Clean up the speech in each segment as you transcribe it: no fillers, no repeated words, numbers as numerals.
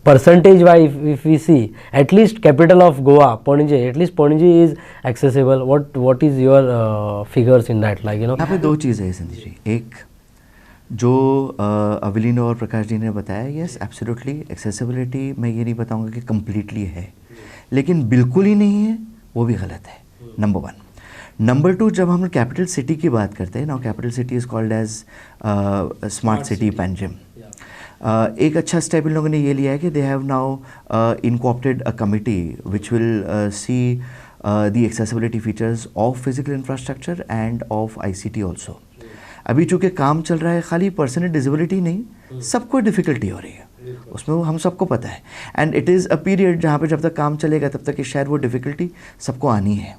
percentage wise, if we see, at least capital of Goa, Panaji, at least Panaji is accessible. What is your figures in that, like, you know? यहाँ पे दो चीज़ है संदीप जी. एक जो अविलिनो और प्रकाश जी ने बताया, यस एब्सोल्युटली एक्सेसिबिलिटी मैं ये नहीं बताऊंगा कि कम्प्लीटली है, लेकिन बिल्कुल ही नहीं है वो भी गलत है. Number one. नंबर टू, जब हम कैपिटल सिटी की बात करते हैं, now capital city is called as smart city Panjim. एक अच्छा स्टेप इन लोगों ने ये लिया है कि they have now incorporated a committee which will see the accessibility features of physical infrastructure end of ICT also. अभी चूँकि काम चल रहा है, खाली पर्सन विद डिसेबिलिटी नहीं, सबको डिफ़िकल्टी हो रही है उसमें, वो हम सबको पता है. And it is a period जहाँ पे जब तक काम चलेगा तब तक कि शायद वो डिफ़िकल्टी सबको आनी है.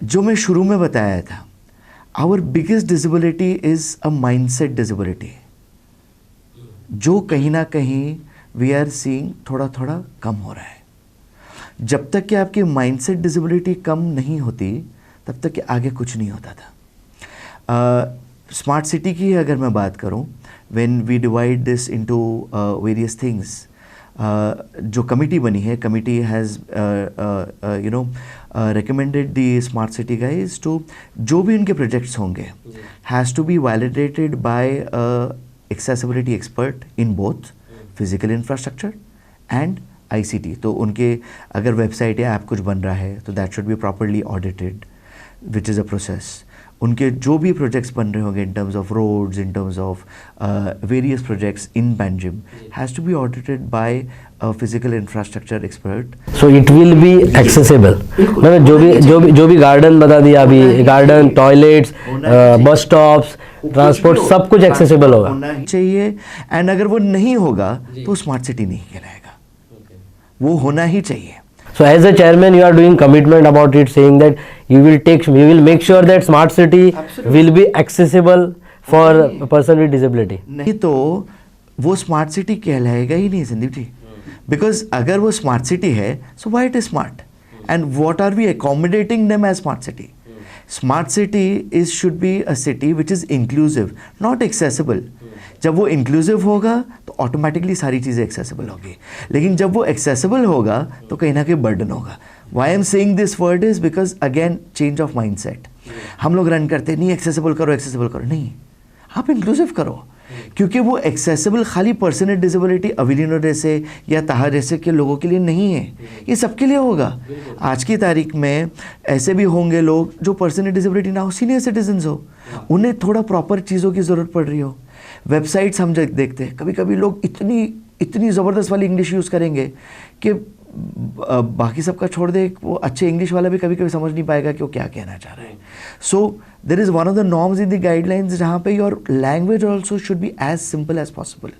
जो मैं शुरू में बताया था, our biggest disability is a mindset disability, जो कहीं ना कहीं वी आर सीइंग थोड़ा थोड़ा कम हो रहा है. जब तक कि आपकी माइंडसेट डिसेबिलिटी कम नहीं होती तब तक कि आगे कुछ नहीं होता था. स्मार्ट सिटी की अगर मैं बात करूं, when we divide this into various things, जो कमिटी बनी है, committee has you know recommended the smart city guys to जो भी इनके प्रोजेक्ट्स होंगे has to be validated by a accessibility expert in both physical infrastructure and ICT. तो उनके अगर वेबसाइट या ऐप कुछ बन रहा है तो that should be properly audited, which is a process. उनके जो भी प्रोजेक्ट्स बन रहे होंगे in terms of roads, in terms of various projects in Panjim has to be audited by a physical infrastructure expert. So it will be accessible. मतलब जो भी garden बता दिया अभी, garden, toilets, bus stops, transport, सब कुछ accessible होगा. होना ही चाहिए. एंड अगर वो नहीं होगा तो स्मार्ट सिटी नहीं कहलाएगा. वो होना ही चाहिए. So as a chairman, you are doing commitment about it, saying that you will make sure that smart city will be accessible for a person with disability. नहीं तो वो स्मार्ट सिटी कहलाएगा ही नहीं संदीप जी. बिकॉज अगर वो स्मार्ट सिटी है, so why it is smart and what are we accommodating them as smart city. Smart city is should be a city which is inclusive, not accessible. जब वो inclusive होगा तो automatically सारी चीज़ें accessible होगी, लेकिन जब वो एक्सेसिबल होगा तो कहीं ना कहीं बर्डन होगा. Why am saying this word is because again change of mindset. हम लोग रन करते नहीं, एक्सेसिबल करो, एक्सेसिबल करो, नहीं, आप इंक्लूसिव करो. क्योंकि वो एक्सेसिबल खाली पर्सन विद डिसेबिलिटी, अविलिनो जैसे या ताहा जैसे के लोगों के लिए नहीं है, ये सबके लिए होगा. आज की तारीख में ऐसे भी होंगे लोग जो पर्सन विद डिसेबिलिटी ना हो, सीनियर सिटीजन्स हो, उन्हें थोड़ा प्रॉपर चीज़ों की ज़रूरत पड़ रही हो. वेबसाइट्स हम देखते हैं, कभी कभी लोग इतनी ज़बरदस्त वाली इंग्लिश यूज़ करेंगे कि बाकी सबका छोड़ दे, वो अच्छे इंग्लिश वाला भी कभी कभी समझ नहीं पाएगा कि वो क्या कहना चाह रहा है. So there is one of the norms in the guidelines जहाँ पे your language also should be as simple as possible.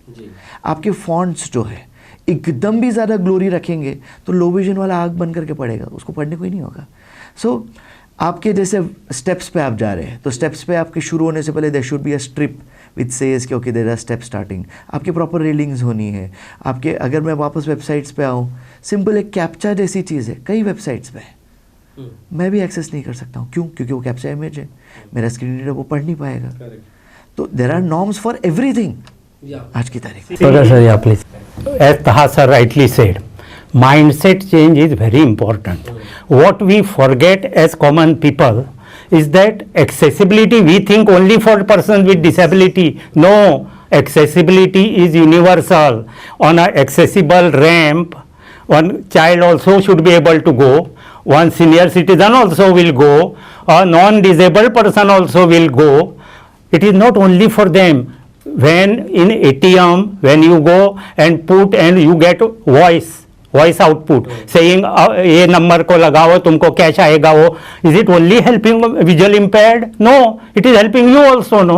आपके फॉन्ट्स जो है एकदम भी ज़्यादा ग्लोरी रखेंगे तो लो विजन वाला आग बन करके पड़ेगा, उसको पढ़ने को ही नहीं होगा. सो आपके जैसे स्टेप्स पे आप जा रहे हैं, तो स्टेप्स पे आपके शुरू होने से पहले there should be a strip which says कि okay there are step starting. आपके प्रॉपर रेलिंग्स होनी है. आपके अगर मैं वापस वेबसाइट्स पे आऊँ, सिंपल एक कैप्चा जैसी चीज़ है, कई वेबसाइट्स पे मैं भी एक्सेस नहीं कर सकता हूँ. क्यों? क्योंकि वो कैप्चा इमेज है, मेरा स्क्रीन रीडर वो पढ़ नहीं पाएगा. तो there are norms for everything आज की तारीख में. Please. As Taha sir rightly said, mindset change is very important. What we forget as common people is that accessibility, we think only for persons with disability. No, accessibility is universal. On an accessible ramp, one child also should be able to go, one senior citizen also will go, a non-disabled person also will go. It is not only for them. When in ATM, when you go and put and you get voice output saying ये number को लगाओ तुमको cash आएगा, वो is it only helping visual impaired? No, it is helping you also. No,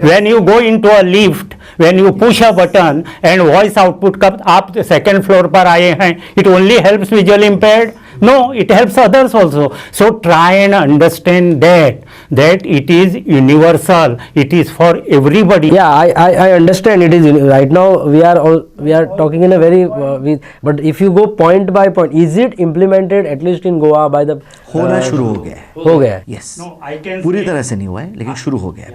when you go into a lift, when you push a button and voice output कब आप second floor पर आए हैं, it only helps visual impaired? No, it helps others also. So try and understand that it is universal, it is for everybody. Yeah, I understand it is right now we are talking in a very but if you go point by point, is it implemented at least in Goa by the होना शुरू हो गया है. हो गया है. Yes. No, I can पूरी तरह से नहीं हुआ है, लेकिन शुरू हो गया है.